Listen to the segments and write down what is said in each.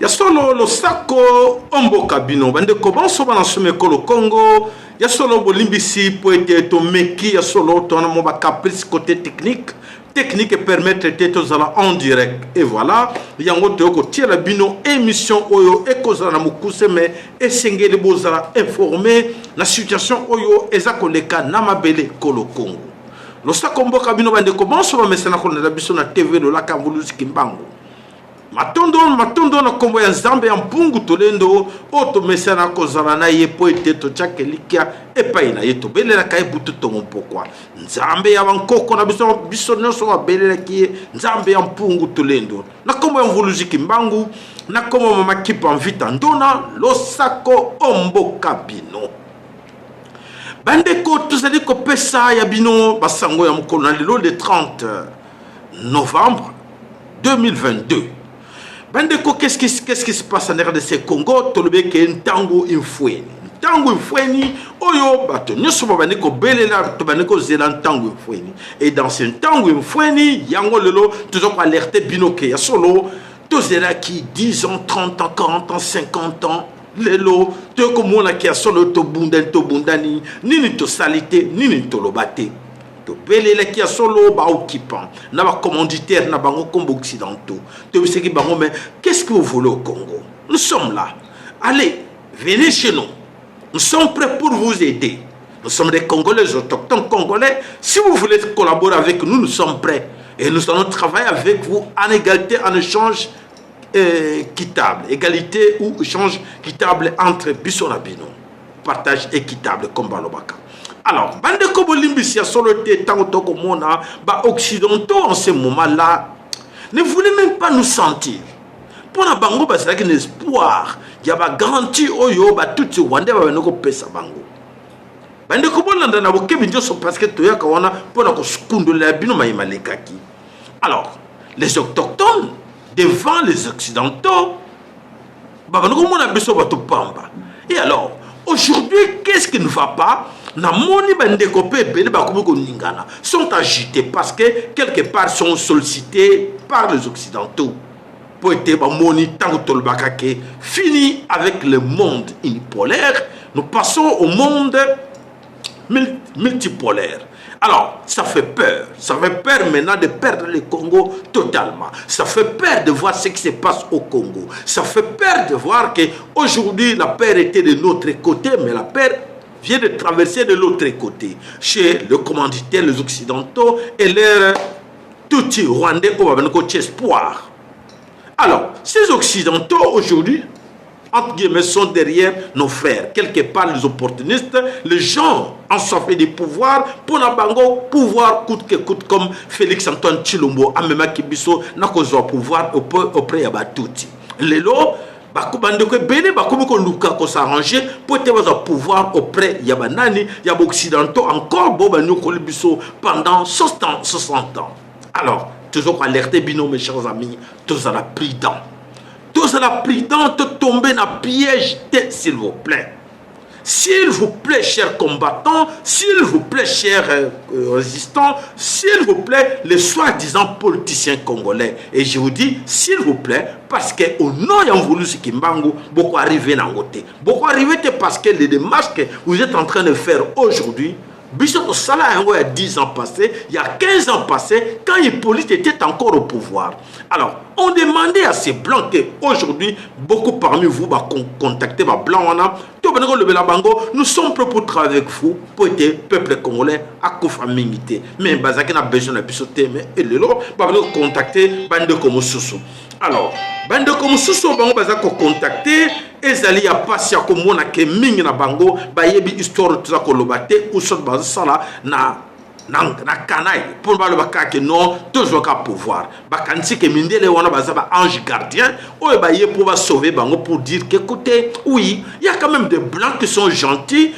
Yasolo lo sako omboka bino bande ko banso bana sume ko le Congo yasolo bolimbisi poete to meki yasolo to na mo ba caprice côté technique permettre de zala en direct et voilà yango to ko tira bino émission oyo ekozala na mukuse me esengeli bozala informé la situation oyo ezakoleka na mabele ko le Congo lo sako omboka bino bande ko banso ba mesana ko na biso na TV de la Kambuluzi Kimbangu matondo na kombo ya Nzambe ya mpungu tolendo oto mesana kozala na ye poete to chakelikia epai na ye to belela kai butu to mpokwa Nzambe ya bankoko na biso nyonso wa belela ki Nzambe ya mpungu tolendo na kombo ya Mvuluzi Kimbangu na kombo mama kipa mvita ndona losako omboka bino bandeko tozali ko pesa ya bino basango ya mokolo na lelo le 30 novembre 2022. Bandeko, qu'est-ce qui se passe en RDC Congo? Tolobeke ntango infweni. Ntango infweni, oyo bato nyoso bandeko belela to bandeko zela ntango infweni. Et dans ce ntango infweni, yango lelo toujours alerter binoke ya solo to zela qui 10 ans, 30 ans, 40 ans, 50 ans. Lelo to ko mona ki ya solo to bundani, nini to salite, nini to lobate. Belela qui a solo ba occupant na ba commanditaire na bango combo occidentaux to biseki bango mais qu'est-ce que vous voulez au Congo? Nous sommes là, allez, venez chez nous, nous sommes prêts pour vous aider, nous sommes des Congolais autochtones congolais, si vous voulez collaborer avec nous, nous sommes prêts et nous allons travailler avec vous en égalité, en échange équitable, égalité ou échange équitable entre Bissonabino, partage équitable comme Balobaka. Alors, bande ko bolimbisi ya solo te tango toko mona ba occidentaux en ce moment-là ne voulaient même pas nous sentir. Pour la bango ba c'est un espoir, il y a ba garantie oyo ba tout ce wande ba benoko pesa bango. Bande ko bolanda na bokebi njoso parce que to yaka wana pona ko skundola bino mayimalekaki. Alors, les autochtones devant les occidentaux ba benoko mona biso ba to pamba. Et alors, aujourd'hui, qu'est-ce qui ne va pas? Na moni bandeko pe bele bakomiko ningana sont agités parce que quelque part sont sollicités par les occidentaux pour être moni tango tolbaka ke fini avec le monde unipolaire, nous passons au monde multipolaire. Alors, ça fait peur maintenant de perdre le Congo totalement. Ça fait peur de voir ce qui se passe au Congo. Ça fait peur de voir que aujourd'hui la peur était de notre côté, mais la peur vient de traverser de l'autre côté, chez le commanditaire, les occidentaux et leurs tout rwandais au espoir. Alors, ces occidentaux aujourd'hui, entre guillemets, sont derrière nos frères. Quelque part, les opportunistes, les gens ensoufflés du pouvoir, pour n'abango pouvoir coûte que coûte, comme Félix Antoine Tshilombo, Amema Kibiso, n'a qu'au pouvoir auprès de Batouti. Les lots, bakubandeko bene bakomiko luka ko s'arranger pour te avoir pouvoir auprès ya banani ya occidentaux encore bo banoko libiso pendant 60 ans. Alors, toujours alerter bino mes chers amis, tous à la prudent. Tous à la prudent de tomber dans piège, s'il vous plaît. S'il vous plaît, chers combattants, s'il vous plaît, chers résistants, s'il vous plaît, les soi-disant politiciens congolais. Et je vous dis, s'il vous plaît, parce qu'au nom de Mvuluzi Kimbangu, beaucoup arrivent dans côté. Beaucoup arrivent parce que les démarches que vous êtes en train de faire aujourd'hui Bishop Salah, il y a 10 ans passés, il y a 15 ans passés, quand Hippolyte était encore au pouvoir. Alors, on demandait à ces blancs qu'aujourd'hui, beaucoup parmi vous vont contacter les blancs. Nous sommes prêts pour travailler avec vous, pour être peuple congolais à Koufamingité. Mais Bazaki n'a besoin de pisoter, mais il est contacter Bande comme Soussou. Alors, Bande comme Soussou, on va contacter. Ezali ya pasi ya komona ke mingi na bango bayebi histoire tuza kolobate ou sot bazala na kanai pour balobaka ke non toujours ka pouvoir bakanisi ke mindele wana bazaba ange gardien ou baye pour va sauver bango pour dire que écoutez oui il y a quand même des blancs qui sont gentils.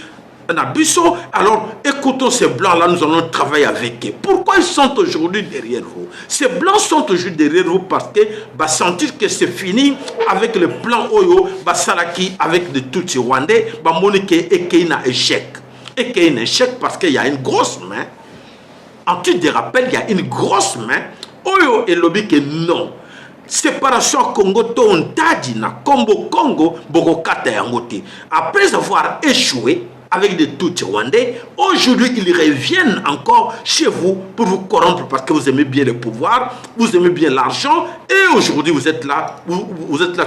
Alors, écoutons ces blancs-là, nous allons travailler avec eux. Pourquoi ils sont aujourd'hui derrière vous? Ces blancs sont toujours derrière vous parce que sentir que c'est fini avec le plan Oyo, Salaki, avec les Tutsi Rwandais, Monique et qu'il y a un échec. Et qu'il y a un échec parce qu'il y a une grosse main. En titre de rappel, il y a une grosse main. Oyo et lobby que non. Séparation Congo Tontadi na Combo Congo, Bogokata Yangote. Après avoir échoué, avec des Tutsis rwandais, aujourd'hui ils reviennent encore chez vous pour vous corrompre parce que vous aimez bien le pouvoir, vous aimez bien l'argent et aujourd'hui vous êtes là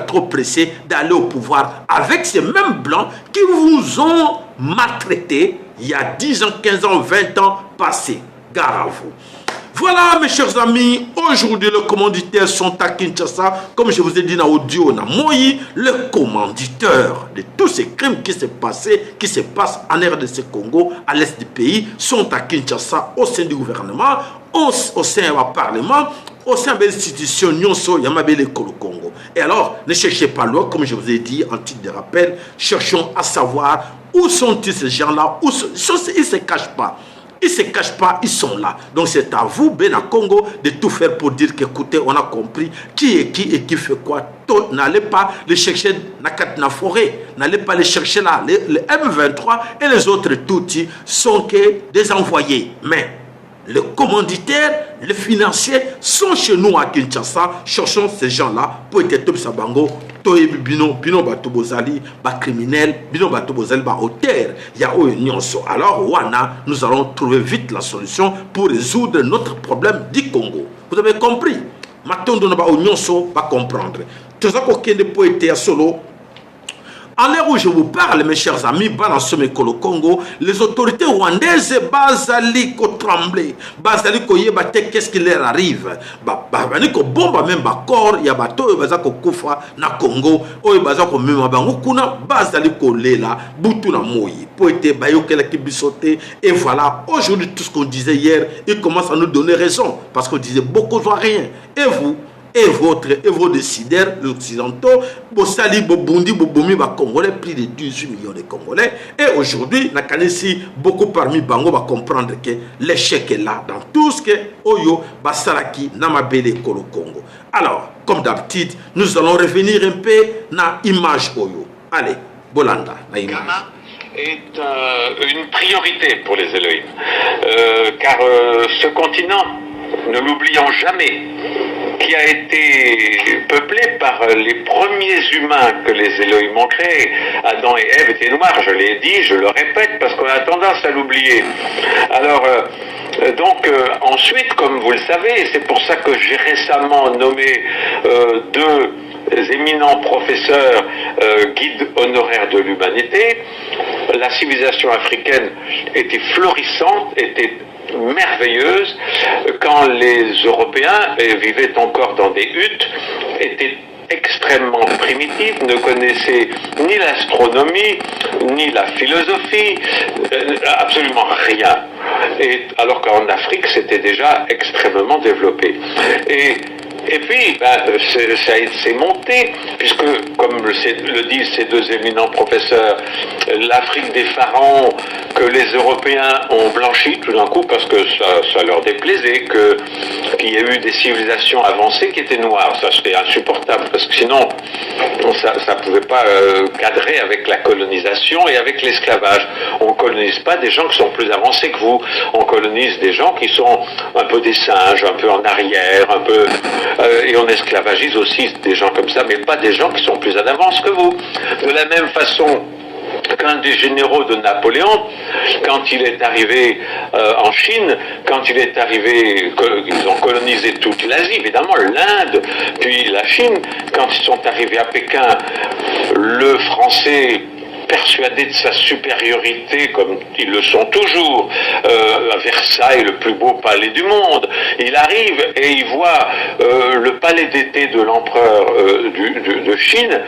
trop pressé d'aller au pouvoir avec ces mêmes blancs qui vous ont maltraité il y a 10 ans, 15 ans, 20 ans passés. Gare à vous. Voilà mes chers amis, aujourd'hui les commanditaires sont à Kinshasa, comme je vous ai dit dans l'audio, Moïse, le commanditeur de tous ces crimes qui se passent en RDC Congo, à l'est du pays, sont à Kinshasa au sein du gouvernement, au sein du Parlement, au sein de l'institution Nyonso Yamabele Congo. Et alors, ne cherchez pas loin, comme je vous ai dit en titre de rappel, cherchons à savoir où sont-ils ces gens-là, ils ne se cachent pas. Ils ne se cachent pas, ils sont là. Donc c'est à vous, Bena Congo, de tout faire pour dire qu'écoutez, on a compris qui est qui et qui fait quoi. N'allez pas les chercher dans la forêt. N'allez pas les chercher là. Les M23 et les autres Tutsis sont que des envoyés. Mais les commanditaires, les financiers sont chez nous à Kinshasa. Cherchons ces gens-là pour être top sabango. Bino batobozali, ba criminel, bino batobozali, ba auteur. Il y a nyonso. Alors, Wana, nous allons trouver vite la solution pour résoudre notre problème du Congo. Vous avez compris? Maintenant, nous allons nyonso pas comprendre. Tout ça qu'on peut être solo. À l'heure où je vous parle, mes chers amis, Balanso-Mekolo Congo, les autorités rwandaises, Bazaliko tremblé, Bazaliko yebate, qu'est-ce qui leur arrive? Baniko bomba même corps, yabato, Bazako Kufa, na Congo, Oye Bazako Memabango, Kuna, Bazaliko Lela, Boutuna Moyi, Poete, Bayokela Kibisote, et voilà, aujourd'hui, tout ce qu'on disait hier, il commence à nous donner raison, parce qu'on disait beaucoup de rien. Et vous? Et vos décideurs, les occidentaux, Bossali, Bobundi, Bobomi, Congolais, plus de 18 millions de Congolais. Et aujourd'hui, beaucoup parmi Bango va comprendre que l'échec est là dans tout ce que Oyo, Basaraki, Namabele, Kolo Congo. Alors, comme d'habitude, nous allons revenir un peu dans l'image Oyo. Allez, Bolanda, la image. Est une priorité pour les Elohim. Car ce continent, ne l'oublions jamais, qui a été peuplé par les premiers humains que les Elohim ont créés. Adam et Ève étaient noirs, je l'ai dit, je le répète, parce qu'on a tendance à l'oublier. Alors, ensuite, comme vous le savez, et c'est pour ça que j'ai récemment nommé deux éminents professeurs guides honoraires de l'humanité, la civilisation africaine était florissante, était merveilleuse quand les Européens vivaient encore dans des huttes, étaient extrêmement primitifs, ne connaissaient ni l'astronomie, ni la philosophie, absolument rien. Et alors qu'en Afrique, c'était déjà extrêmement développé. Et puis, c'est monté, puisque, comme le disent ces deux éminents professeurs, l'Afrique des pharaons que les Européens ont blanchi tout d'un coup parce que ça leur déplaisait, qu'il y ait eu des civilisations avancées qui étaient noires. Ça, c'était insupportable, parce que sinon, ça ne pouvait pas cadrer avec la colonisation et avec l'esclavage. On ne colonise pas des gens qui sont plus avancés que vous. On colonise des gens qui sont un peu des singes, un peu en arrière, un peu... et on esclavagise aussi des gens comme ça, mais pas des gens qui sont plus en avance que vous. De la même façon, qu'un des généraux de Napoléon, quand il est arrivé en Chine, quand il est arrivé, ils ont colonisé toute l'Asie, évidemment, l'Inde, puis la Chine, quand ils sont arrivés à Pékin, le français, persuadé de sa supériorité, comme ils le sont toujours, à Versailles, le plus beau palais du monde, il arrive et il voit le palais d'été de l'empereur de Chine,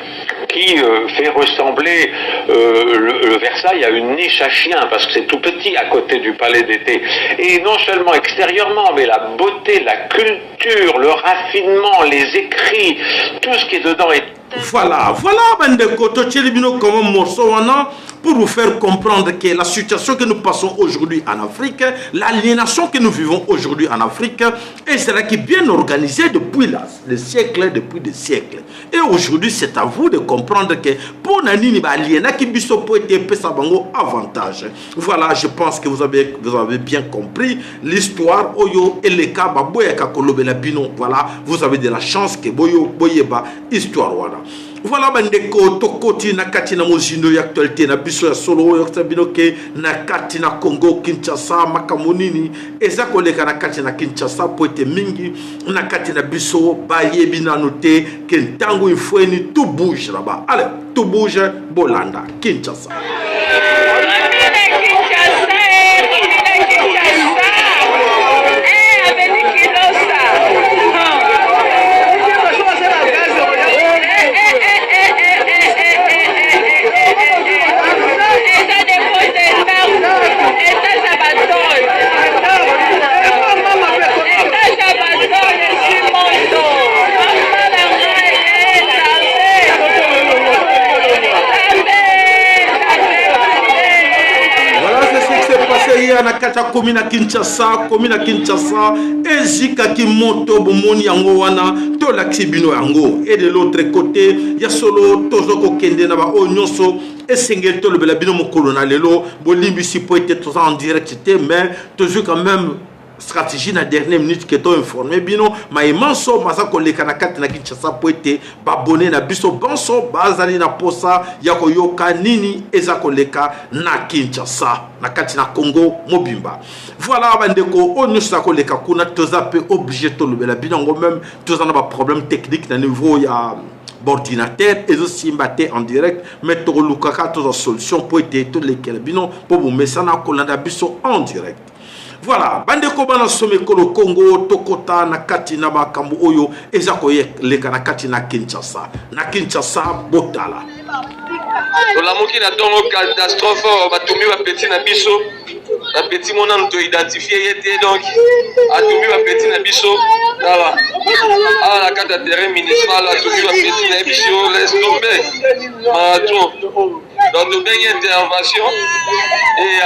qui fait ressembler le Versailles à une niche à chien, parce que c'est tout petit à côté du palais d'été. Et non seulement extérieurement, mais la beauté, la culture, le raffinement, les écrits, tout ce qui est dedans est... Voilà, Bandeko, comme un morceau pour vous faire comprendre que la situation que nous passons aujourd'hui en Afrique, l'aliénation que nous vivons aujourd'hui en Afrique, est celle qui est bien organisée depuis des siècles, depuis des siècles. Et aujourd'hui, c'est à vous de comprendre que pour Nanini, l'aliéna qui peut être avantage. Voilà, je pense que vous avez bien compris l'histoire. Oyo et les cas, voilà, vous avez de la chance que Boyo Boyeba histoire. Voilà bandeko tokoti na kati na mozindo ya actualité na biso ya solo ya sabinoke na kati na Congo Kinshasa makamonini eza koleka na kati na Kinshasa poete mingi na kati na biso bayebi na noté que ntango ifweni tout bouge là-bas. Allez, tout bouge Bolanda Kinshasa. Nakata komina Kinshasa ezika ki moto bomoni yango wana to laksibino yango et de l'autre côté ya solo tozoko kende na ba onyoso esengel to le bela bino mokolo na lelo bolimbi si po être tout en direct mais toujours quand même stratégie na dernière minute que to informé bino ma imanso masako leka na kati na Kinshasa po ete babone na biso banso bazali na posa ya koyoka nini ezako leka na Kinshasa na kati na Congo mobimba. Voilà bandeko on sako leka kuna tozape obligé to lobela bino ngo même tozana ba problème technique na niveau ya ordinateur et aussi mbaté en direct mais to lukaka to solution po ete to lekela bino po bo mesana kolanda biso en direct. Voilà, bandeko bana somekolo Congo tokota na kati na makambo oyo ezako leka na kati na Kinshasa botala. Tolamuki na tongo catastrophe batumbi ba petit na biso ba petit mona nto identifier yete donc atumbi ba petit na biso là la carte de terrain municipal atumbi ba petit na biso laisse tomber donc de bien intervention et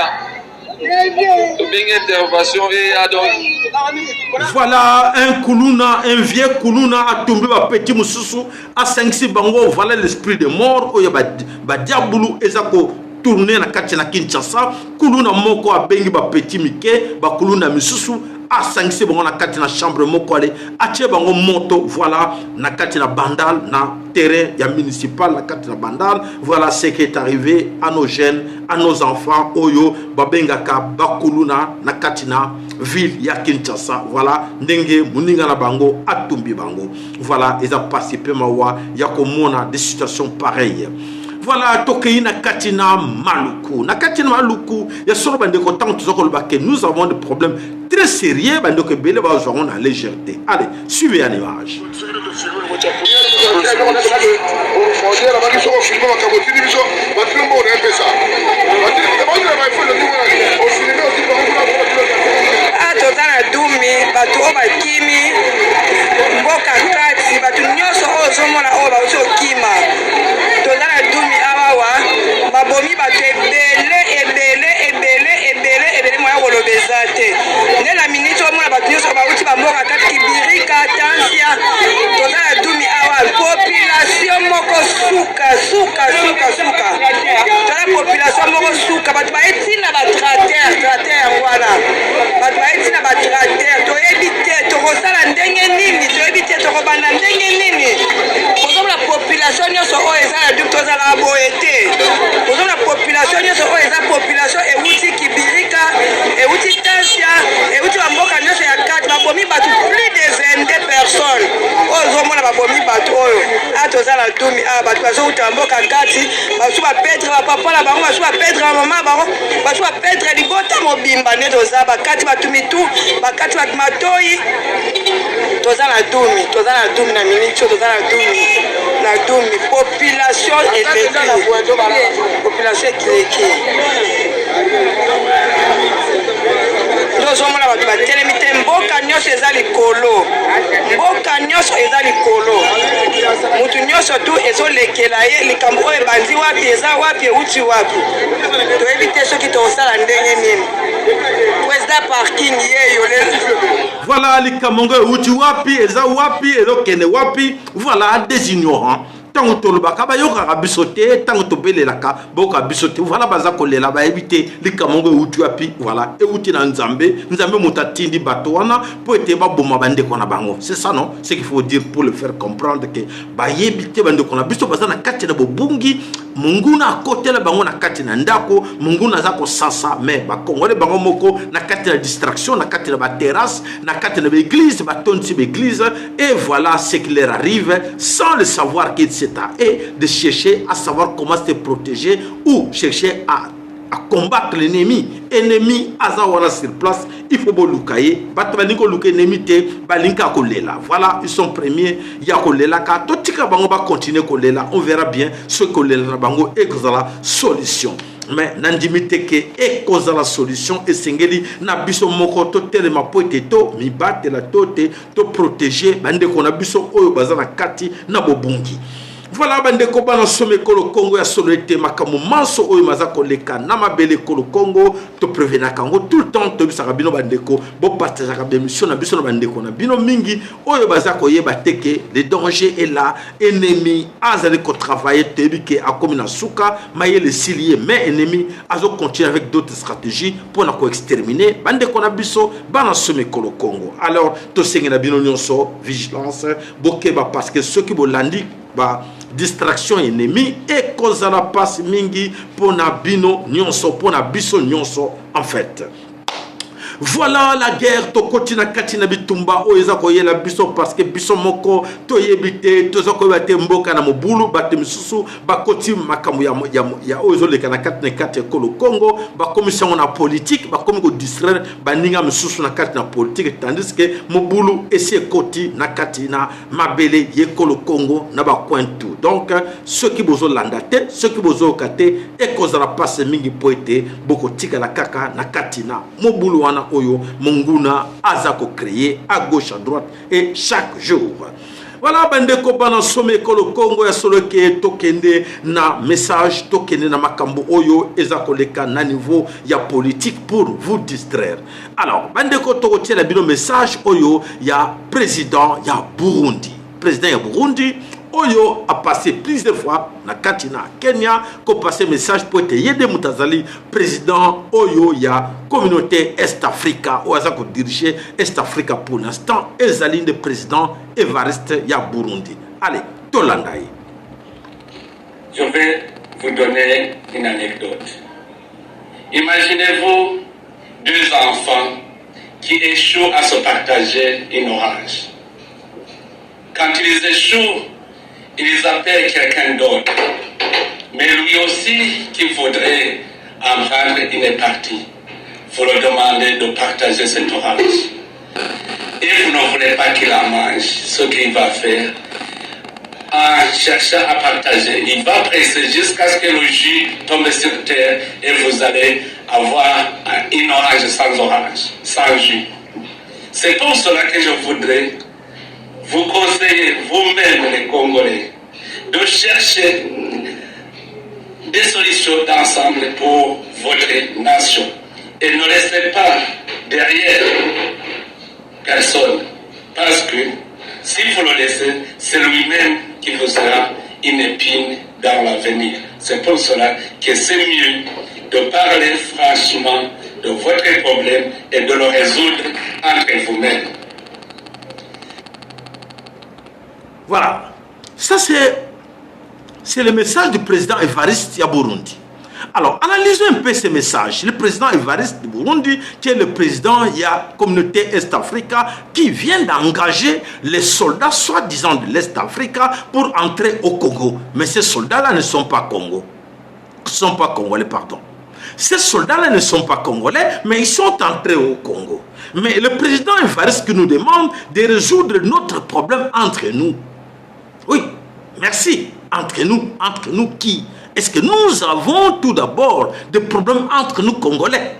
voilà un vieux Kuluna a tombé à petit Moussousou à 5-6 bango. Voilà l'esprit de mort. Oya ba diabulu ezako tourner na kati na Kinshasa. Kuluna moko a bengi ba petit Mike ba Kuluna Misusu a 5-6 bango na kati na chambre moko ale atie bango moto. Voilà na kati na bandal na terrain ya municipal na kati na bandal. Voilà ce qui est arrivé à nos jeunes, à nos enfants oyo babengaka bakuluna na kati na ville ya Kinshasa. Voilà ndenge muninga na bango atumbi bango. Voilà ils ont participé mawa ya komona des situations pareilles. Voilà tokei na katina Maluku. Na katina Maluku ya solo bandeko tant que nous avons des problèmes très sérieux bandeko belé ba joueront la légèreté. Allez, suivez une image. Tozana dumi batu oba kimi mboka kati batu nyoso ozomona oba ozokima tozana dumi awawa babomi batu ebele moya kolobeza te nde na miniti omona batu nyonso bauti bamboka kati kibirika tansia tozana dumi awa population moko suka tozana population moko suka batu baetina batrater yango wana batu baetina batrater toyebi te tokosala ndenge nini toyebi te tokobanda ndenge nini kozomona population nyonso oyo eza na duke tozala boye te kozomona population babomi bato oyo toza na dumi bato bazouta mboka kati basu bapetre bapapa na bango basu bapetre bamama bango basu bapetre libota mobimba nde toza bakati batumi tu bakati matoi toza na dumi na minitio toza na dumi population ekileki tozomona bato batelemi te mboka nyonso eza likolo mutu nyonso tu ezolekela ye likambo oyo ebandi wapi eza wapi euti wapi toyebi te soki tokosala ndenge nini président parking yeyo voilà likambo ngo euti wapi eza wapi ezokende wapi voilà des ignorants tango tolobaka bayokaka biso te tango tobelelaka boyoka biso te voilà baza kolela bayebi te likambo ngo euti wapi voilà euti na nzambe moto atindi bato wana po ete baboma bandeko na bango. C'est ça non, ce qu'il faut dire pour le faire comprendre que bayebi te bandeko na biso baza na kati na bobungi munguna akotela bango na kati na ndako munguna aza kosasa mais bakongole bango moko na kati na distraction na kati na baterrasse na kati na l'église batonsi l'église et voilà ce qui leur arrive sans le savoir qu'ils c'est à eux de chercher à savoir comment se protéger ou chercher à combattre l'ennemi. Ennemi azawana sur place, il faut bolukaye. Batabalinko luke ennemi te balinka kolela. Voilà, ils sont premiers. Ya kolela ka totika bango ba continuer kolela. On verra bien ce kolela bango et la solution. Mais nandimite ke e cause la solution et sengeli na biso moko to telema poete to mi bate la tote to protéger bande ko na biso oyo bazana kati na bobungi. Voilà bandeko bana some kolo Congo ya solete makamu manso oyo mazako leka na mabele kolo Congo to prévenir kango tout le temps to bisaka bino bandeko bo partager ka émission na biso na bandeko na bino mingi oyo bazako yeba teke le danger est là ennemi azali ko travailler tebike akomi na suka maye le silier mais ennemi azo continuer avec d'autres stratégies pour na ko exterminer bandeko na biso bana some kolo Congo. Alors to sengi na bino nyonso vigilance bokeba parce que ceux qui bolandi ba distraction ennemi et cause la passe mingi pour na bino nyonso pour na biso nyonso en fait. Voilà la guerre to kotina katina bitumba o eza ko yela biso parce que biso moko to yebite to zako bate mboka na mobulu bate misusu bakoti makamu ya o ezoleka na katina kati ko le Congo ba commission na politique ba komi ko distraire baninga misusu na katina politique tandis que mobulu esi koti na katina mabele ye ko le Congo na ba cointu. Donc ceux qui bozo landate ceux qui bozo kate e cause la passe mingi poete boko tika la kaka na katina mobulu wana oyo monguna azako créé à gauche à droite et chaque jour. Voilà bandeko bana some kolo Congo ya solo ke tokende na message tokende na makambo oyo ezako leka na niveau ya politique pour vous distraire. Alors bandeko tokotie la bino message oyo ya président ya Burundi. Président ya Burundi oyo a passé plusieurs fois na katina Kenya ko passé message pour être yede mutazali président oyo ya communauté Est Africa ou azako diriger Est Africa pour l'instant ezali de président Evariste ya Burundi. Allez, Tolandaï. Je vais vous donner une anecdote. Imaginez-vous deux enfants qui échouent à se partager une orange. Quand ils échouent, ils appellent quelqu'un d'autre, mais lui aussi qui voudrait en prendre une partie. Vous leur demandez de partager cette orange. Et vous ne voulez pas qu'il en mange. Ce qu'il va faire, en cherchant à partager, il va presser jusqu'à ce que le jus tombe sur terre et vous allez avoir une orange sans jus. C'est pour cela que je voudrais vous conseillez vous-même les Congolais de chercher des solutions d'ensemble pour votre nation et ne laissez pas derrière personne parce que si vous le laissez, c'est lui-même qui vous sera une épine dans l'avenir. C'est pour cela que c'est mieux de parler franchement de votre problème et de le résoudre entre vous-même. Voilà, ça c'est le message du président Evariste ya Burundi. Alors, analysons un peu ces messages. Le président Évariste du Burundi, qui est le président, il y a communauté Est-Africa, qui vient d'engager les soldats, soi-disant de l'Est-Africa, pour entrer au Congo. Mais ces soldats-là ne sont pas congolais, pardon. Ces soldats-là ne sont pas congolais, mais ils sont entrés au Congo. Mais le président Évariste qui nous demande de résoudre notre problème entre nous. Oui, merci. Entre nous qui? Est-ce que nous avons tout d'abord des problèmes entre nous Congolais?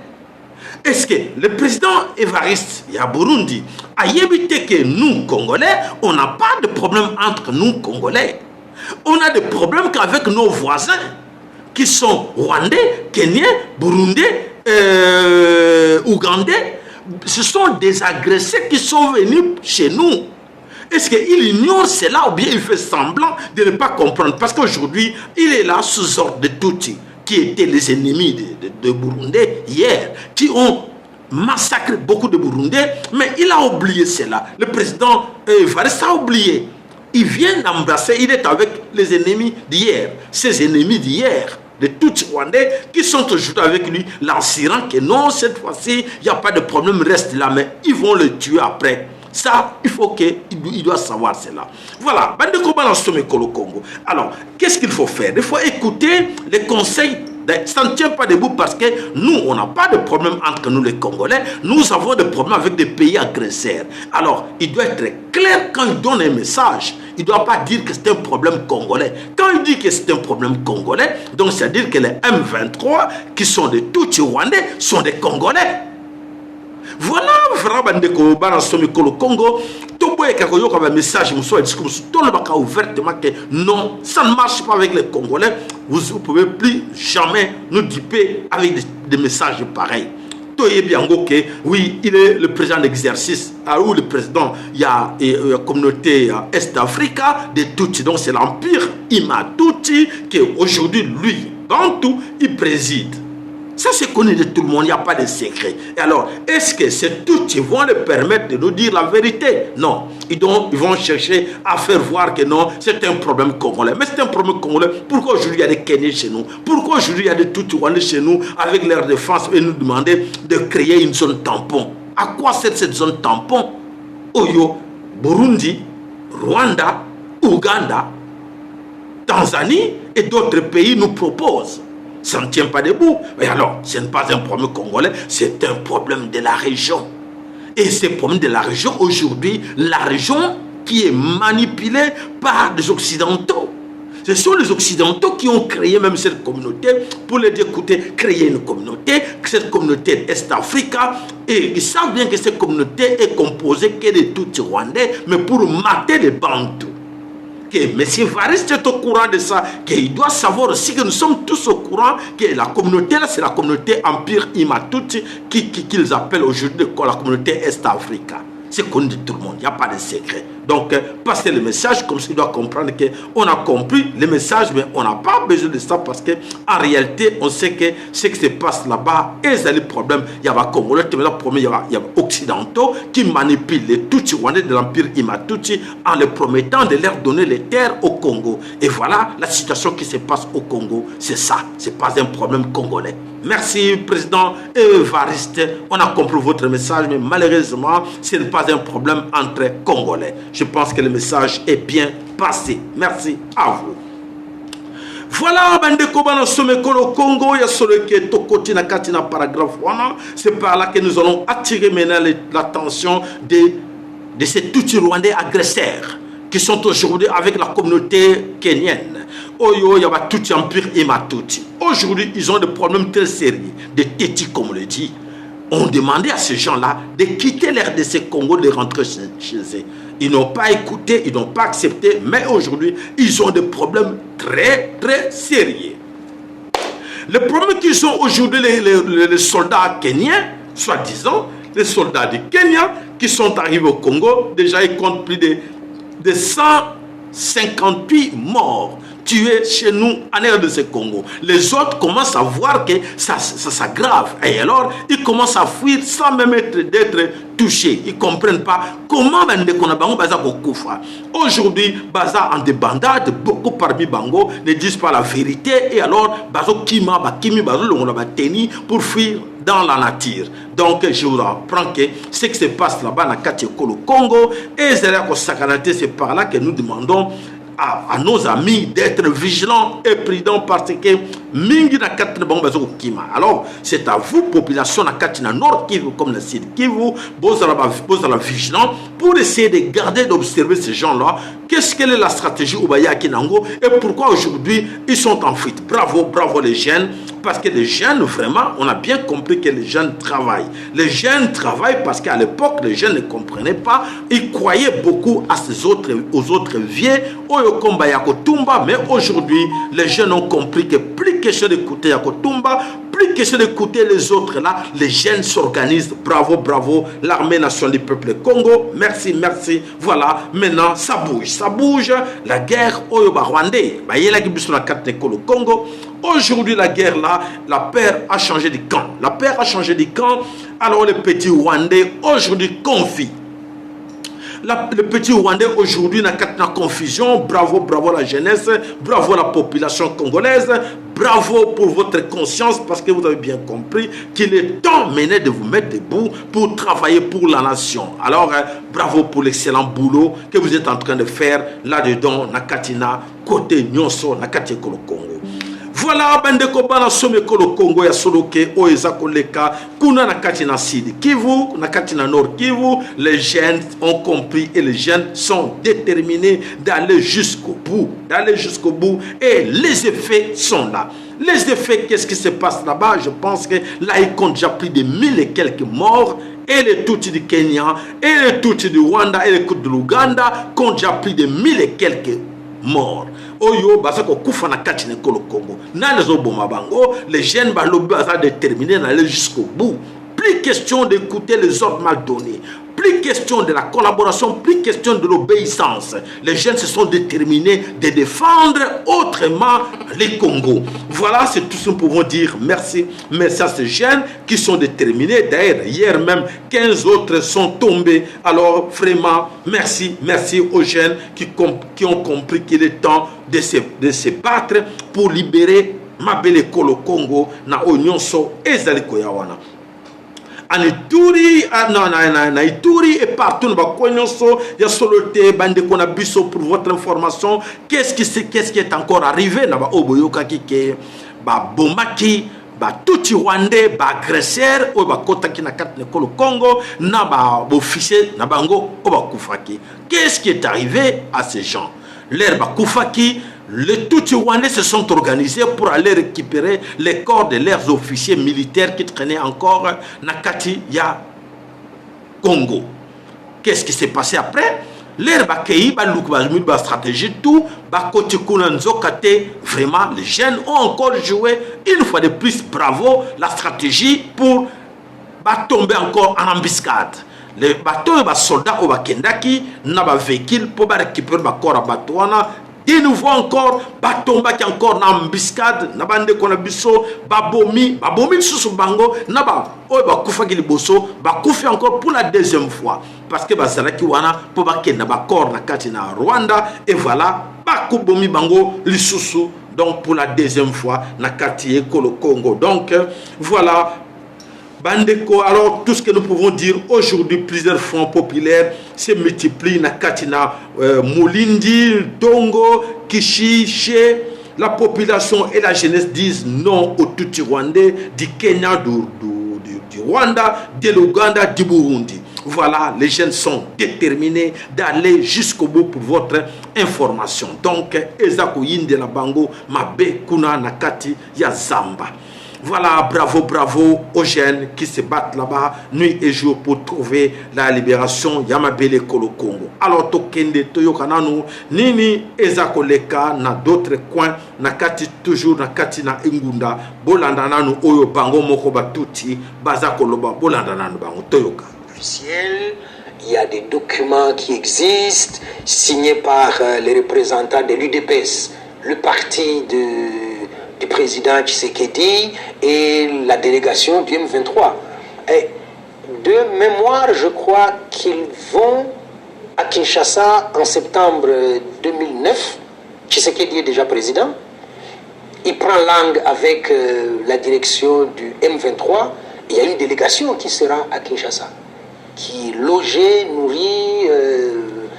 Est-ce que le président Évariste, il y a Burundi, a évité que nous Congolais, on n'a pas de problème entre nous Congolais? On a des problèmes qu'avec nos voisins, qui sont Rwandais, Kenyans, Burundais, Ougandais. Ce sont des agressés qui sont venus chez nous. Est-ce qu'il ignore cela ou bien il fait semblant de ne pas comprendre? Parce qu'aujourd'hui, il est là sous ordre de Tutsi, qui étaient les ennemis de Burundais hier, qui ont massacré beaucoup de Burundais, mais il a oublié cela. Le président Évariste a oublié. Il vient d'embrasser, il est avec les ennemis d'hier, ces ennemis d'hier, de tous Rwandais qui sont aujourd'hui avec lui, l'assurant que non, cette fois-ci, il n'y a pas de problème, reste là, mais ils vont le tuer après. Ça, il faut qu'il doit savoir cela. Voilà, Congo. Alors, qu'est-ce qu'il faut faire? Il faut écouter les conseils. Ça ne tient pas debout parce que nous, on n'a pas de problème entre nous les Congolais. Nous avons des problèmes avec des pays agresseurs. Alors, il doit être clair quand il donne un message. Il ne doit pas dire que c'est un problème congolais. Quand il dit que c'est un problème congolais, donc c'est-à-dire que les M23, qui sont des Tutsis rwandais, sont des Congolais. Voilà, le Congo. Un message ouvertement que non, ça ne marche pas avec les Congolais. Vous ne pouvez plus jamais nous duper avec des messages pareils. Oui, il est le président d'exercice, ou le président, il y a la communauté Est-Africa de Tutsi, donc c'est l'empire Ima-Tutsi qui aujourd'hui, lui, dans tout, il préside. Ça, c'est connu de tout le monde, il n'y a pas de secret. Et alors, est-ce que ces Tutsis vont le permettre de nous dire la vérité? Non. Ils vont chercher à faire voir que non, c'est un problème congolais. Mais c'est un problème congolais. Pourquoi aujourd'hui il y a des Kenyans chez nous? Pourquoi aujourd'hui il y a des Tutsis rwandais chez nous avec leur défense et nous demander de créer une zone tampon? À quoi sert cette zone tampon? Oyo, Burundi, Rwanda, Ouganda, Tanzanie et d'autres pays nous proposent. Ça ne tient pas debout. Mais alors, ce n'est pas un problème congolais, c'est un problème de la région. Et ce problème de la région, aujourd'hui, la région qui est manipulée par des Occidentaux. Ce sont les Occidentaux qui ont créé même cette communauté pour les dire, écoutez, créer une communauté, cette communauté Est-Africa, et ils savent bien que cette communauté est composée que de Tutsis rwandais, mais pour mater les Bantous. Que M. Évariste est au courant de ça, qu'il doit savoir aussi que nous sommes tous au courant que la communauté là, c'est la communauté Empire Ima-Tutsi qu'ils appellent aujourd'hui la communauté Est-Africa. C'est connu de tout le monde, il n'y a pas de secret. Donc, passez le message comme s'il doit comprendre qu'on a compris le message, mais on n'a pas besoin de ça parce qu'en réalité, on sait que ce qui se passe là-bas, et c'est le problème. Il y a les Congolais, il y a les Occidentaux qui manipulent les Tutsis rwandais de l'Empire Ima-Tutsi en leur promettant de leur donner les terres au Congo. Et voilà la situation qui se passe au Congo. C'est ça, ce n'est pas un problème congolais. Merci, président Évariste. On a compris votre message, mais malheureusement, ce n'est pas un problème entre Congolais. Je pense que le message est bien passé. Merci à vous. Voilà, bandeko bana somekolo Congo, ya solo ke tokoti na katina paragraphe wana. C'est par là que nous allons attirer maintenant l'attention de ces Tutsis rwandais agresseurs qui sont aujourd'hui avec la communauté kenyenne. Oyo, il y a tout empire Ima-Tutsi. Aujourd'hui, ils ont des problèmes très sérieux, des tétis comme on le dit. On demandait à ces gens-là de quitter l'RDC Congo, de rentrer chez eux. Ils n'ont pas écouté, ils n'ont pas accepté, mais aujourd'hui, ils ont des problèmes très, très sérieux. Le problème qu'ils ont aujourd'hui, les soldats kenyans, soi-disant, les soldats du Kenya qui sont arrivés au Congo, déjà ils comptent plus de 158 morts tuer chez nous en RDC Congo. Les autres commencent à voir que ça s'aggrave. Et alors, ils commencent à fuir sans même d'être touchés. Ils ne comprennent pas comment aujourd'hui, Baza en débandade, beaucoup parmi Bango ne disent pas la vérité. Et alors, Bazo Kima, pour fuir dans la nature. Donc, je vous apprends que ce qui se passe là-bas, dans le Congo, et c'est par là que nous demandons à nos amis d'être vigilants et prudents parce que mingi na katna bango bazo kima. Alors c'est à vous population na katina Nord Kivu comme na Sud Kivu, la vigilant pour essayer de garder d'observer ces gens-là. Quelle est la stratégie Ubaya Kinango et pourquoi aujourd'hui ils sont en fuite. Bravo les jeunes, parce que les jeunes vraiment, on a bien compris que les jeunes travaillent. Les jeunes travaillent parce qu'à l'époque les jeunes ne comprenaient pas, ils croyaient beaucoup aux autres vieux mais aujourd'hui, les jeunes ont compris que plus question d'écouter Yakotumba, plus question d'écouter les autres là, les jeunes s'organisent. Bravo, l'armée nationale du peuple Congo. Merci. Voilà, maintenant ça bouge. La guerre au Rwandais. Congo. Aujourd'hui, la guerre là, la paix a changé de camp. Alors les petits Rwandais aujourd'hui confient. Le petit Rwandais aujourd'hui n'a qu'à confusion. Bravo la jeunesse, bravo la population congolaise, bravo pour votre conscience parce que vous avez bien compris qu'il est temps maintenant de vous mettre debout pour travailler pour la nation. Alors bravo pour l'excellent boulot que vous êtes en train de faire là-dedans, Nakatina, côté Nyonso, Nakati Congo. Voilà, bandeko bana someko le Congo ya soloke o ezakoleka kuna na katina Sud Kivu, na katina Nord Kivu, les jeunes ont compris et les jeunes sont déterminés d'aller jusqu'au bout, et les effets sont là. Les effets, qu'est-ce qui se passe là-bas? Je pense que là ils comptent déjà plus de 1000 et quelques morts. Et les Tutsis du Kenya, et les Tutsis du Rwanda, et les Tutsis de l'Ouganda comptent déjà plus de 1000 et quelques morts. Oyo basako kufa na kati na Congo. Les jeunes balobi baza déterminés d'aller jusqu'au bout. Plus question d'écouter les ordres mal donnés. Plus question de la collaboration, plus question de l'obéissance. Les jeunes se sont déterminés de défendre autrement les Congos. Voilà, c'est tout ce que nous pouvons dire. Merci à ces jeunes qui sont déterminés. D'ailleurs, hier même, 15 autres sont tombés. Alors, vraiment, merci aux jeunes qui ont compris qu'il est temps de se battre pour libérer Mabele Kolo Congo na Onyonso et Zalikoyawana. En Ituri, na Ituri et partout dans Konyonso, il y a soloté bande qu'on a biso pour votre information. Qu'est-ce qui est encore arrivé na ba Oboyoka kike ba bomaki ba tuti Rwandais ba agresseur o ba kotaki na kat le Congo na ba officier na bango o ba kufaki. Qu'est-ce qui est arrivé à ces gens? L'air ba kufaki. Les Tutsis Rwandais se sont organisés pour aller récupérer les corps de leurs officiers militaires qui traînaient encore Nakati ya Congo. Qu'est-ce qui s'est passé après? L'air bakei ba stratégie tout ba koti kunanzo kate. Vraiment les jeunes ont encore joué une fois de plus. Bravo la stratégie pour tomber encore en embuscade. Les bateaux et les soldats au Kendaki n'a pas véhicule pour récupérer le corps à Batouana. De nouveau encore, Batomba qui encore na embuscade, na bande konabiso, babomi sous bango, na ba kufa giliboso, kufi encore pour la deuxième fois. Parce que bazalaki wana pour na ba corps na kati na Rwanda et voilà, bakubomi bango lisusu. Donc pour la deuxième fois na kati Kolo Congo. Donc voilà. Bandeko, alors tout ce que nous pouvons dire aujourd'hui, plusieurs fronts populaires se multiplient na Katina, Molindi, Dongo, Kishi, Che. La population et la jeunesse disent non aux Tutsis rwandais du Kenya, du Rwanda, de l'Ouganda, du Burundi. Voilà, les jeunes sont déterminés d'aller jusqu'au bout pour votre information. Donc, Ezako Yinde la Bango, Mabe Kuna Nakati Yazamba. Voilà, bravo aux jeunes qui se battent là-bas nuit et jour pour trouver la libération Yamabele Kolo Congo. Alors Tokende Toyokananu Nini Ezakoleka na d'autres coins nakati toujours nakati na Ingunda bolanda nanu oyo bango moko batuti bazakoloba bolanda nanu bango Toyoka. Il y a des documents qui existent signés par les représentants de l'UDPS. le parti du président Tshisekedi et la délégation du M23. Et de mémoire, je crois qu'ils vont à Kinshasa en septembre 2009. Tshisekedi est déjà président. Il prend langue avec la direction du M23. Il y a une délégation qui sera à Kinshasa, qui est logée, nourrie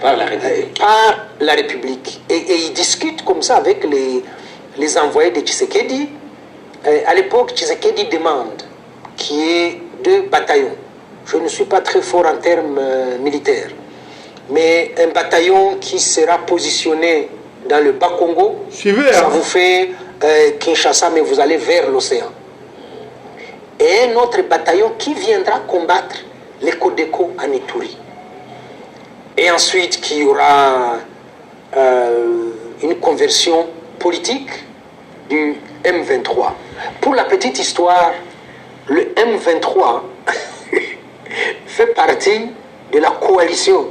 par la République. Et ils discutent comme ça avec les envoyés de Tshisekedi. À l'époque, Tshisekedi demande qu'il y ait 2 bataillons. Je ne suis pas très fort en termes militaires, mais un bataillon qui sera positionné dans le Bas-Congo, ça vous fait Kinshasa, mais vous allez vers l'océan. Et un autre bataillon qui viendra combattre les Codeco en Ituri. Et ensuite, qu'il y aura une conversion politique du M23. Pour la petite histoire, le M23 fait partie de la coalition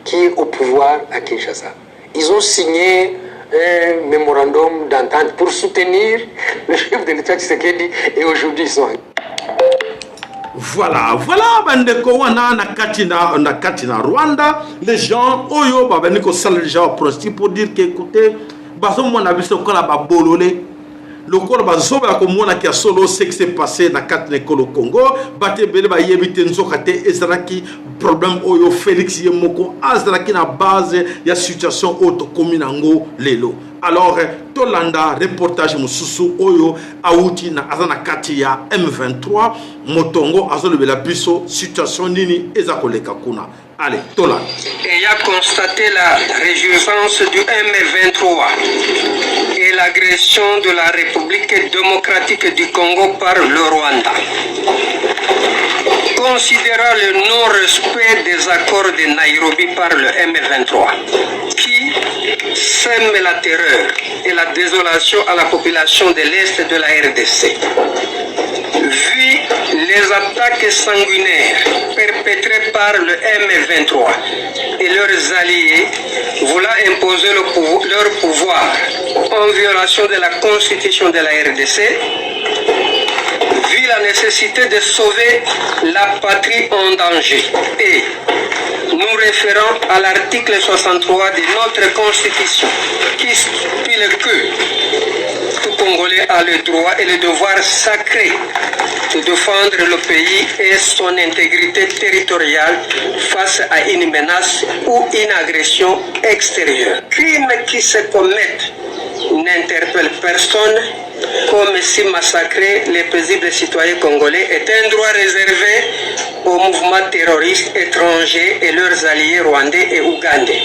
qui est au pouvoir à Kinshasa. Ils ont signé un mémorandum d'entente pour soutenir le chef de l'État Tshisekedi et aujourd'hui ils sont... Voilà, bandeko wana na katina Rwanda, les gens oyo babeniko sala les gens pour dire que écoutez, baso mona biso kola ba bololé. Le corps bazo ba ko mona ki solo ce qui s'est passé na katina ko Congo, baté bele ba yebite nzokate ezraki problème oyo Félix Yemoko azraki na base ya situation auto comunango lelo. Alors, Tolanda, reportage Moussousou, Oyo, Aouti, na Azana Katia, M23, Motongo, Azole la Bisso, situation Nini, Ezakole Kakuna. Allez, Tolanda. Et il a constaté la réjouissance du M23 et l'agression de la République démocratique du Congo par le Rwanda. Considérant le non-respect des accords de Nairobi par le M23, qui sème la terreur et la désolation à la population de l'Est de la RDC. Vu les attaques sanguinaires perpétrées par le M23 et leurs alliés voulant imposer leur pouvoir en violation de la constitution de la RDC, vu la nécessité de sauver la patrie en danger et nous référons à l'article 63 de notre Constitution qui stipule que tout Congolais a le droit et le devoir sacré de défendre le pays et son intégrité territoriale face à une menace ou une agression extérieure. Crimes qui se commettent n'interpellent personne, comme si massacrer les paisibles citoyens congolais est un droit réservé aux mouvements terroristes étrangers et leurs alliés rwandais et ougandais.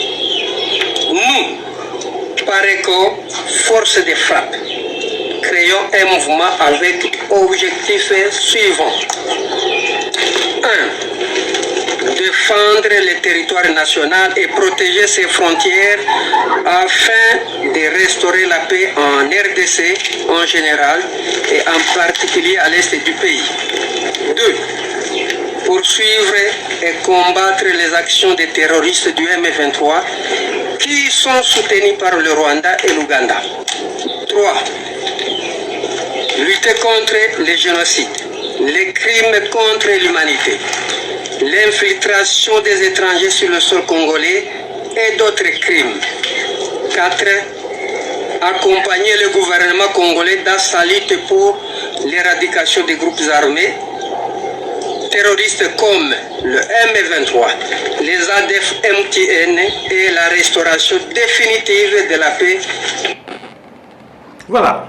Nous, par ECHO, force de frappe, créons un mouvement avec objectif suivant. 1. Défendre le territoire national et protéger ses frontières afin de restaurer la paix en RDC en général et en particulier à l'est du pays. 2. Poursuivre et combattre les actions des terroristes du M23 qui sont soutenus par le Rwanda et l'Ouganda. 3. Lutter contre les génocides, les crimes contre l'humanité, l'infiltration des étrangers sur le sol congolais et d'autres crimes. 4. Accompagner le gouvernement congolais dans sa lutte pour l'éradication des groupes armés terroristes comme le M23, les ADF MTN et la restauration définitive de la paix. Voilà.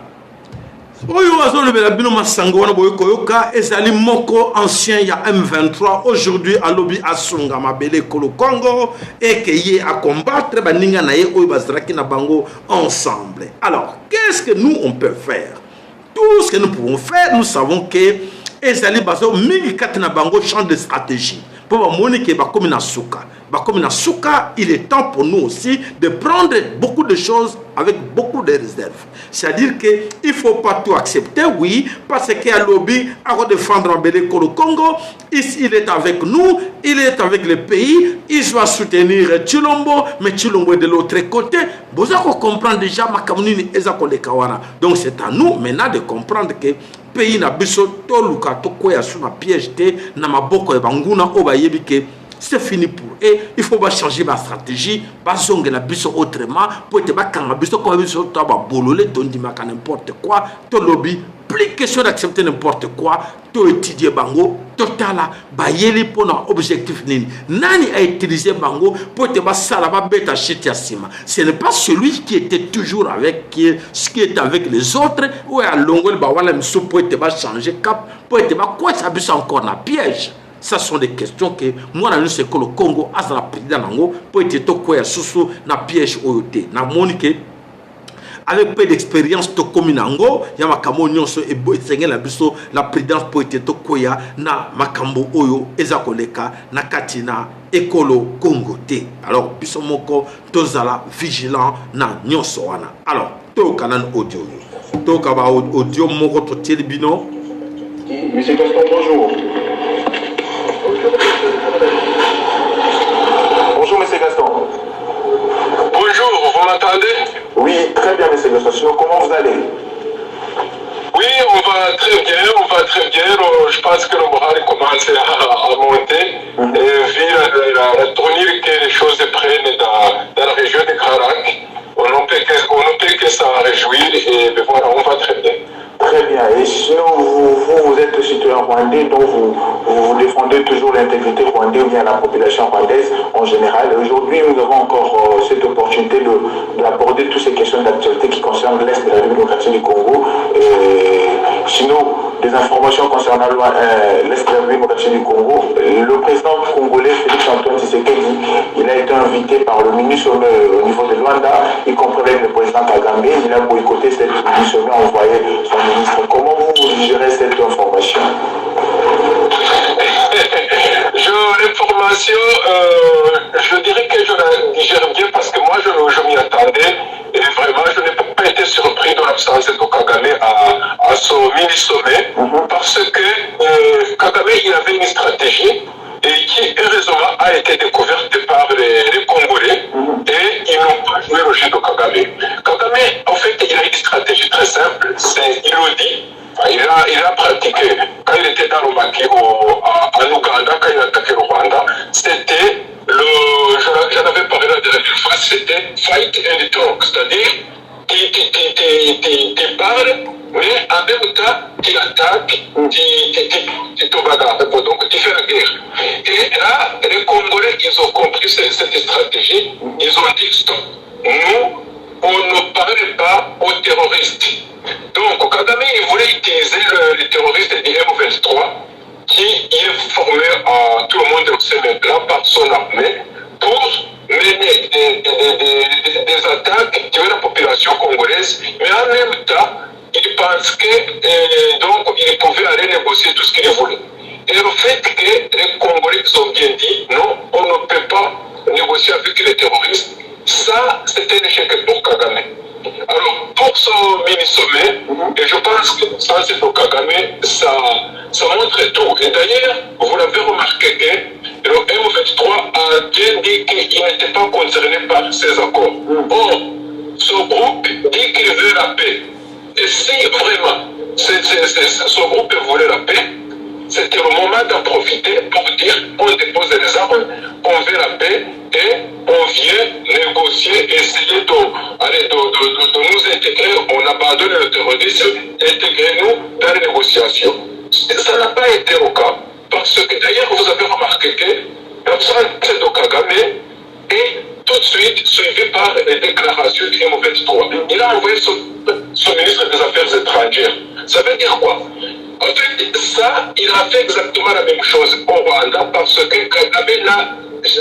Oyo azolobela bino masango wana boyokoyoka ezali moko ancien ya M23 aujourd'hui à lobby asunga mabele kolo Congo et que yé à combattre baninga na ye oyo bazraki na bango ensemble. Alors, qu'est-ce que nous on peut faire? Tout ce que nous pouvons faire, nous savons que ezali bazo mingi kati na bango champ de stratégie. Pour ba moni ke ba komi na suka. comme Nasuka, il est temps pour nous aussi de prendre beaucoup de choses avec beaucoup de réserves. C'est-à-dire qu'il ne faut pas tout accepter, oui, parce qu'il y a un lobby à défendre en Béléco le Congo. Il est avec nous, il est avec le pays, il doit soutenir Chilombo, mais Chilombo est de l'autre côté. Vous avez compris déjà, donc c'est à nous maintenant de comprendre que pays na biso toluka tokoya sur na piège te na maboko e banguna obayebi ke c'est fini pour eux. Il faut changer ma stratégie, changer la biso autrement pour être bakanga biso comme biso to ba bololé to ndima n'importe quoi, to lobby, plus question d'accepter n'importe quoi, to étudier bango, totala bayeli pour un objectif nini. Nani a utilisé bango pour être basala ba beta shit yasima. Ce n'est pas celui qui était toujours avec qui est avec les autres ou à longol ba wala mso pour être changer cap, pour être quoi ça biso encore na piège. Ça sont des questions que moi, je sais que le Congo a la président pour être tout à sous na piège oyote. Na monique avec peu d'expérience to kominango, ya makambo nyonso e boysenga la biso la présidence pour être tout koya na makambo oyo ezakoleka na katina ekolo Congo te. Alors biso moko tozala vigilant na nyonso wana. Alors to kanan audio. To ka ba audio moko to telebino. Monsieur Gaston, bonjour. Bonjour, monsieur Gaston. Bonjour, vous m'entendez? Oui, très bien, monsieur Gaston. Comment vous allez? Oui, on va très bien. Je pense que le moral commence à monter. Et vu la tournure que les choses prennent dans la région de Karak, on ne peut que s'en réjouir et voilà, on va très bien. Très bien. Et sinon, vous êtes citoyen rwandais, donc vous défendez toujours l'intégrité rwandaise ou bien la population rwandaise en général. Aujourd'hui, nous avons encore cette opportunité d'aborder toutes ces questions d'actualité qui concernent l'Est de la République démocratique du Congo. Et sinon, des informations concernant l'Est de la République démocratique du Congo. Le président congolais, Félix Antoine Tshisekedi, il a été invité par le ministre au niveau de Luanda, y compris avec le président Kagame. Il a boycotté cette mission, envoyé son ministre. Comment vous gérez cette information? L'information, je dirais que je la digère bien parce que moi je m'y attendais et vraiment je n'ai pas été surpris de l'absence de Kagame à son mini-sommet parce que Kagame il avait une stratégie et qui heureusement a été découverte par les Congolais et ils n'ont pas joué le jeu de Kagame. Kagame en fait il a une stratégie très simple, il le dit. Il a pratiqué. Quand il était dans le Maki en Ouganda, quand il a attaqué le Rwanda, c'était j'en avais parlé la dernière fois, c'était fight and talk, c'est-à-dire qu'il parle, mais en même temps qu'il attaque, qu'il te bagarre, donc tu fais la guerre. Et là, les Congolais, ils ont compris cette stratégie, ils ont dit stop, nous, on ne parle pas aux terroristes. Donc, Kagame, il voulait utiliser les terroristes du M23 qui est formé à tout le monde au sait maintenant par son armée pour mener des attaques sur la population congolaise, mais en même temps, il pense que donc il pouvait aller négocier tout ce qu'il voulait. Et le fait que les Congolais ont bien dit non, on ne peut pas négocier avec les terroristes, ça c'était un échec pour Kagame. Alors, pour son mini-sommet, et je pense que ça c'est pour Kagame, ça montre tout. Et d'ailleurs, vous l'avez remarqué que le M23 a bien dit qu'il n'était pas concerné par ces accords. Or, ce groupe dit qu'il veut la paix. Et si vraiment ce groupe voulait la paix, c'était le moment d'en profiter pour dire on dépose les armes, on veut la paix et on vient négocier, essayer de nous intégrer, on abandonne le terrorisme, intégrer-nous dans les négociations. Ça n'a pas été le cas, parce que d'ailleurs vous avez remarqué que l'absence de Kagame est tout de suite suivi par les déclarations du M23. Il a envoyé son ministre des Affaires étrangères. Ça veut dire quoi? En fait, ça, il a fait exactement la même chose au Rwanda parce que Kagame n'a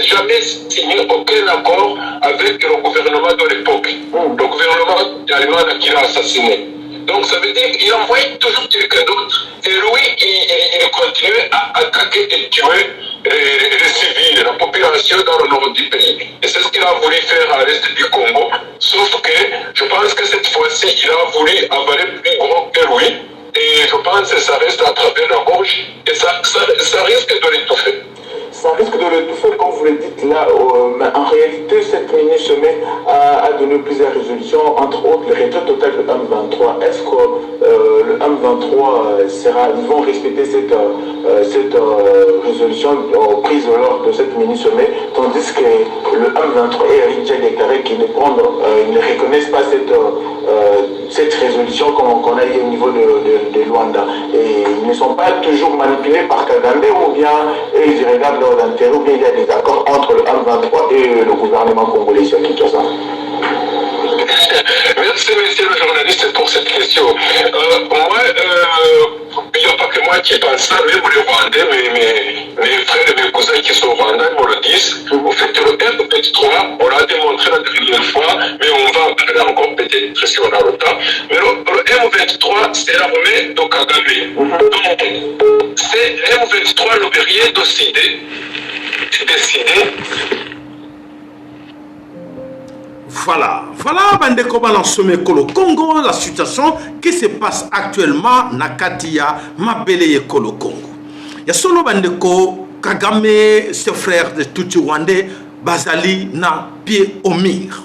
jamais signé aucun accord avec le gouvernement de l'époque. Le gouvernement allemand qui l'a assassiné. Donc ça veut dire qu'il envoie toujours quelqu'un d'autre. Et lui, il continue à attaquer et tuer les civils, la population dans le nord du pays. Et c'est ce qu'il a voulu faire à l'est du Congo, sauf que je pense que cette fois-ci, il a voulu avaler plus grand que lui, et je pense que ça reste à travers la gorge, et ça risque de l'étouffer. Ça risque de l'étouffer, comme vous le dites là. Mais en réalité, cette mini-sommet a donné plusieurs résolutions, entre autres le retrait total de M23. Est-ce que le M23 ils vont respecter cette résolution prise lors de cette mini-sommet, tandis que le M23 a déjà déclaré qu'ils ne reconnaissent pas cette résolution qu'on a eu au niveau de Luanda. Et ils ne sont pas toujours manipulés par Kagame, ou bien ils regardent leur intérêt, ou bien il y a des accords entre le M23 et le gouvernement congolais ici à Kinshasa. Merci, monsieur le journaliste, pour cette question. Moi, il n'y a pas que moi qui pense ça, même les Rwandais, mes frères et mes cousins qui sont Rwandais me le disent. Au fait, le M23, on l'a démontré la dernière fois, mais on va en parler encore peut-être si on a le temps. Mais le M23, c'est l'armée de Kagame. Donc, c'est M23 ne veut rien décider. Voilà, bandeko balansome kolo Congo, la situation qui se passe actuellement na Katia Mabele Kolo Congo. Ya solo bandeko Kagame, ses frères de Tutsi Rwandais, bazali na pied au mur.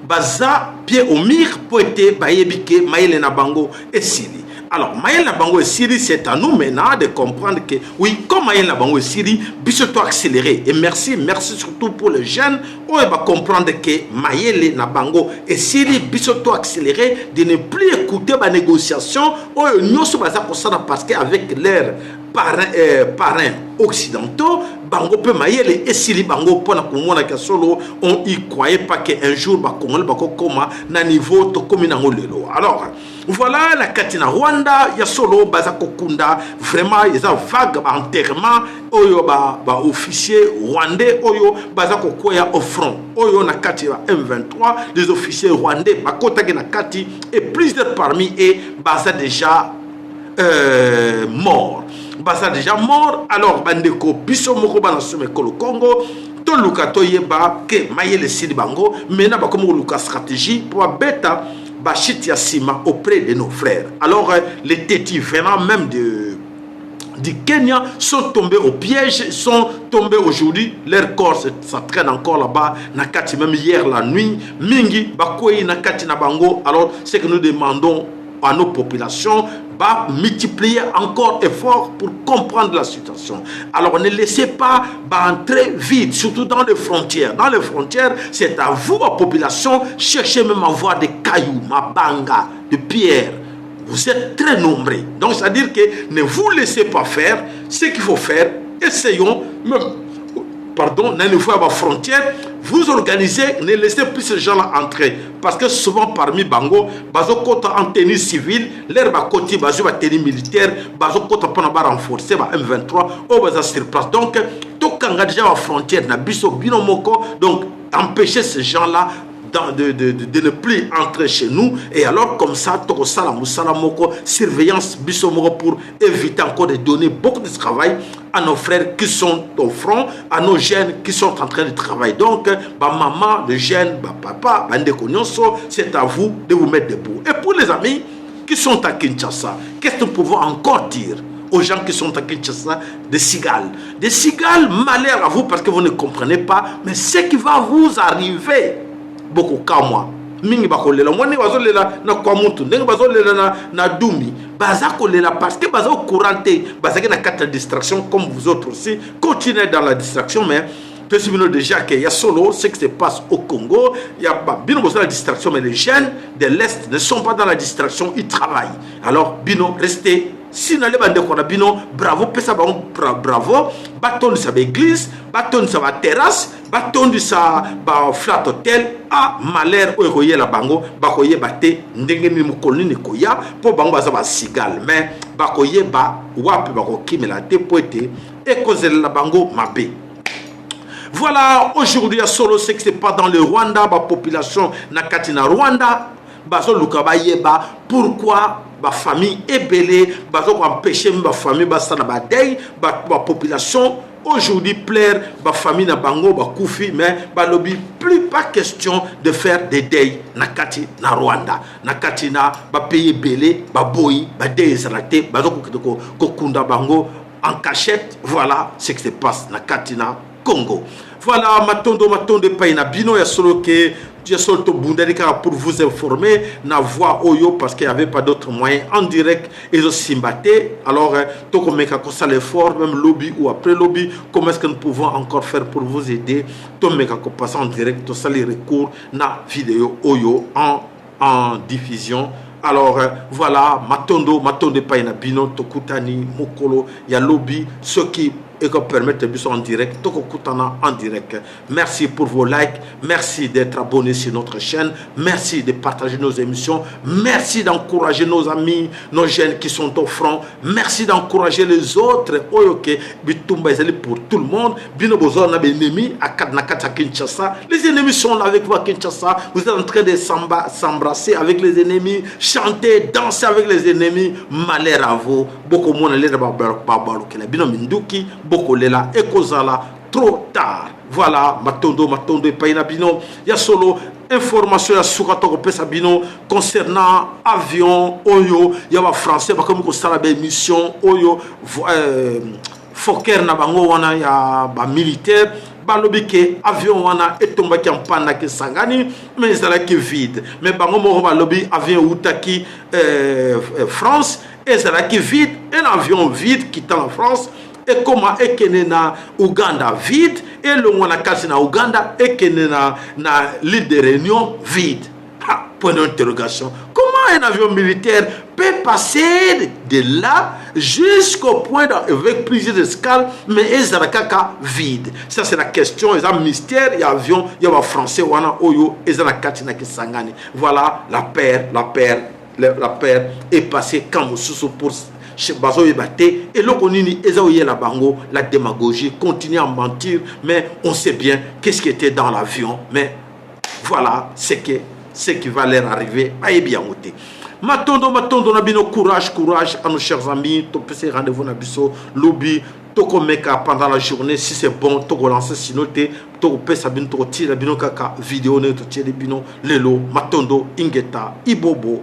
Baza pied au mur pour être bayebike maïle na bango et sili. Alors, Maël Nabango et Syrie, c'est à nous maintenant de comprendre que, oui, comme Maël Nabango et Syrie, bisous-toi accéléré. Et merci surtout pour les jeunes, on va comprendre que Maël Nabango et Syrie, bisous-toi accéléré, de ne plus écouter ma négociation, nous sommes parce qu'avec leurs parrains occidentaux, Bango peut Maël et Syrie, Bango, pour la Congo, on y croyait pas qu'un jour, Bango, Bakoma, na niveau, to comme alors, voilà la Katina Rwanda, ya solo bazako kunda vraiment ils ont vague enterrement oyo ba officier rwandais oyo bazako koya au front oyo na kati ya M23 des officiers rwandais bakota na kati et plusieurs parmi eux baza déjà mort alors bandeko biso moko bana somme kolo Congo to lukato yeba ke mayele sili bango mena ba comme luka stratégie pour beta Bachit Yassima auprès de nos frères. Alors, les tétis venant même du Kenya sont tombés au piège, sont tombés aujourd'hui. Leur corps, ça traîne encore là-bas. Nakati, même hier la nuit. Mingi, Bakoui, Nakati, Nabango. Alors, c'est que nous demandons à nos populations multiplier encore effort pour comprendre la situation. Alors ne laissez pas entrer vite, surtout dans les frontières. Dans les frontières, c'est à vous, la population, cherchez même à voir des cailloux, mabanga, de pierres. Vous êtes très nombreux. Donc c'est-à-dire que ne vous laissez pas faire ce qu'il faut faire. Essayons, dans les frontières, vous organisez, ne laissez plus ces gens-là entrer. Parce que souvent parmi Bango, bazo kota en tenue civile, l'air ba koti bazo ba tenue militaire, bazo kota pona ba renforcer ba M23 au baza sur place. Donc tout kanga déjà la frontière na biso bino moko, donc empêcher ces gens-là de ne plus entrer chez nous. Et alors comme ça toko sala musala moko surveillance biso moko pour éviter encore de donner beaucoup de travail à nos frères qui sont au front, à nos jeunes qui sont en train de travailler. Donc maman, les jeunes, papa, c'est à vous de vous mettre debout. Et pour les amis qui sont à Kinshasa, qu'est-ce que nous pouvons encore dire aux gens qui sont à Kinshasa? Des cigales, malheur à vous parce que vous ne comprenez pas, mais ce qui va vous arriver beaucoup qu'à moi. Mingi bakolela mwani bazolela na kwa muntu ndenge bazolela na dumi bazakolela parce que bazo couranté bazaki na carte de distraction comme vous autres aussi continuez dans la distraction mais Pesibino déjà qu'il y a solo ce qui se passe au Congo, il y a bien besoin de la distraction mais les jeunes de l'Est ne sont pas dans la distraction, ils travaillent. Alors Bino restez si n'allez pas de Bino bravo pesa bravo bâton de sa église bâton de sa terrasse bâton de sa flat hotel a malheur oyoye la bango bakoye bate ndenge ni mukoli ni koya po bango baza ba sigal mais bakoye ba wapi bakokimela te poete et kozela la bango mabe. Voilà, aujourd'hui à solo ce qui se passe dans le Rwanda, la population Nakatina Rwanda, bazo lukaba yeba pourquoi ma famille est belée, bazo empêcher ma famille basa na badei, ma population aujourd'hui plaire ba famille na bango ba koufi mais ba lobby plus pas question de faire des deuils nakati na Rwanda nakati na ba pays belé ba boyi ba désraté ba ko kunda bango en cachette. Voilà ce qui se passe nakati na Congo. Voilà matondo paina bino ya solo que j'ai solto bundelika pour vous informer na voix oyo parce qu'il n'y avait pas d'autres moyens en direct et de s'imbatter. Alors tout comme ça l'effort même lobby ou après lobby, comment est-ce que nous pouvons encore faire pour vous aider? Tout meka ko passe en direct tout ça les recours na vidéo oyo en diffusion. Alors voilà matondo paina bino tokutani mokolo ya lobby ceux qui et qu'on permette de en direct, en direct. Merci pour vos likes, merci d'être abonné sur notre chaîne, merci de partager nos émissions, merci d'encourager nos amis, nos jeunes qui sont au front, merci d'encourager les autres. Pour tout le monde, les ennemis sont là avec vous à Kinshasa, vous êtes en train de s'embrasser avec les ennemis, chanter, danser avec les ennemis, malheur à vous. Beaucoup de monde Bokolela Ekozala trop tard. Voilà matondo et paina bino ya solo information ya sukato ko pesa bino concernant avion oyo ya ba français ba comme ko sala ba mission oyo Fokker na bango wana ya ba militaire balobi ke avion wana etombaki en panne ke Sangani mais ezala ki vide mais bango mo balobi avion utaki France ezala ki vide un avion vide quittant la France. Et comment est que na Ouganda vide et le mona kasi na Ouganda et que na l'île de Réunion vide. Point d'interrogation. Comment un avion militaire peut passer de là jusqu'au point avec plusieurs escales mais ezalaka vide? Ça c'est la question, c'est un mystère. Il y a avion, il y a français wana oyo ezalaka na Kisangani. Voilà la paire est passée quand Moussousou pour et l'okonini ezaoye la bango la démagogie continue à mentir mais on sait bien qu'est-ce qui était dans l'avion mais voilà ce qui va leur arriver aïe bien ôté matondo na bino courage à nos chers amis to pese rendez-vous na biso lobby toko meka pendant la journée si c'est bon toko lancer sinoté toko pesa bino toko tira bino kaka vidéo ne to tire bino lelo matondo ingeta ibobo